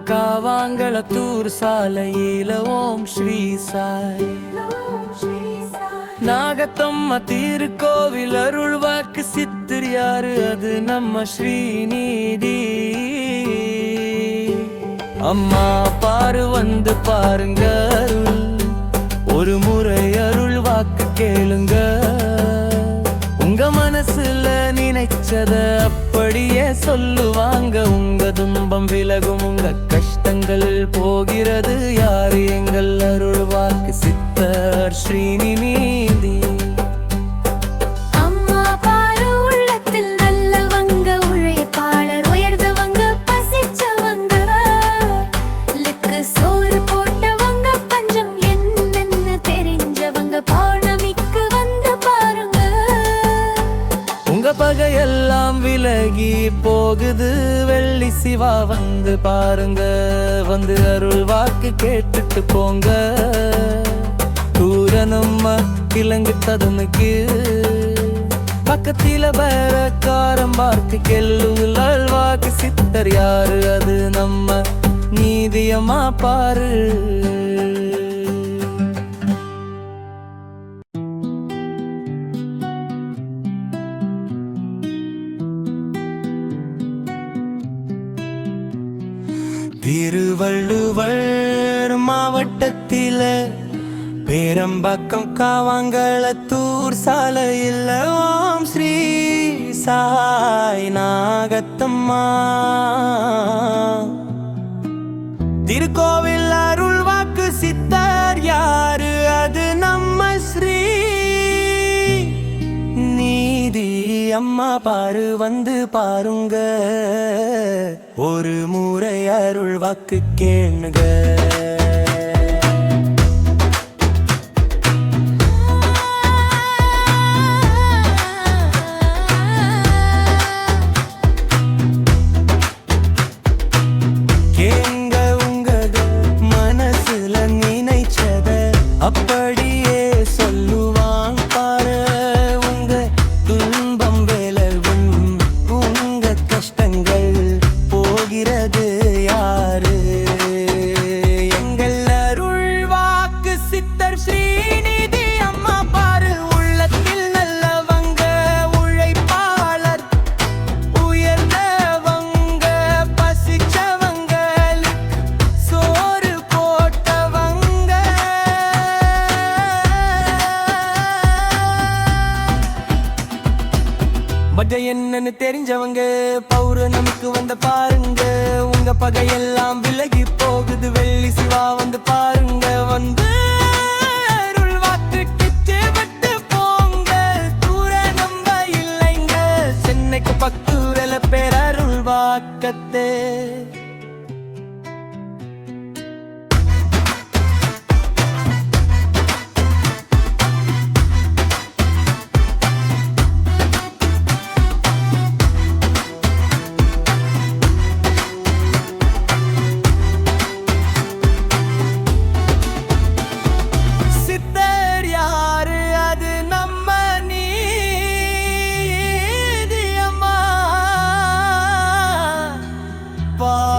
காவாங்களத்தூர் சாலையில ஓம் ஸ்ரீ சாய் நாகத்தம்மா திருக்கோவில் அருள்வாக்கு சித்தர் யாரு அது நம்ம ஸ்ரீநிதி அம்மா பாரு வந்து பாருங்க ஒரு முறை அருள் வாக்கு கேளுங்க உங்க மனசுல நினைச்சத அப்படியே சொல்லுவாங்க உங்க துன்பம் விலகும் உங்க கஷ்டங்கள் போகிறது யாரு எங்கள் அருள் வாக்கு சித்தர் ஸ்ரீநிதி பகையெல்லாம் விலகி போகுது வெள்ளி சிவா வந்து பாருங்க வந்து அருள் வாக்கு கேட்டுட்டு போங்க தூரனம்மா கிழங்கு ததுனுக்கு பக்கத்தில பேரக்காரம் பார்த்து கெல்லுங்கள் அல்வாக்கு சித்தர் யாரு அது நம்ம நீதியம்மா பாரு திருவள்ளுவர் மாவட்டத்தில பேரம்பாக்கம் காவாங்களத்தூர் சாலையில் ஓம் ஸ்ரீ சாய் நாகத்தம்மா திருக்கோவில் அருள் வாக்கு சித்தர் யாரு அது நம்ம ஸ்ரீ நீதி அம்மா பாரு வந்து பாருங்க ஒரு முறை அருள் வாக்கு கேளுங்க கேங்க உங்க மனசுல நினைச்சத அப்படியே சொல்லுவாங்க பாரு உங்க துன்பம் விலகும் உங்க கஷ்டங்கள் போகிறது யாரு எங்கள் அருள் வாக்கு சித்தர் ஸ்ரீநிதி அம்மா பாரு உள்ளத்தில் நல்லவங்க உழைப்பாளர் உயர்ந்தவங்க பசிச்சவங்க சோறு போட்டவங்க பட் என்னன்னு தெரிஞ்சவங்க பௌர்ணமிக்கு வந்த பாருங்க உங்க பகையெல்லாம் விலகி போகுது வெள்ளி சிவா வந்து பாருங்க வந்து அருள் வாக்கு விட்டு போங்க தூர நம்ப இல்லைங்க சென்னைக்கு பக்கத்துல பேர் அருள் வாக்கத்தே bye.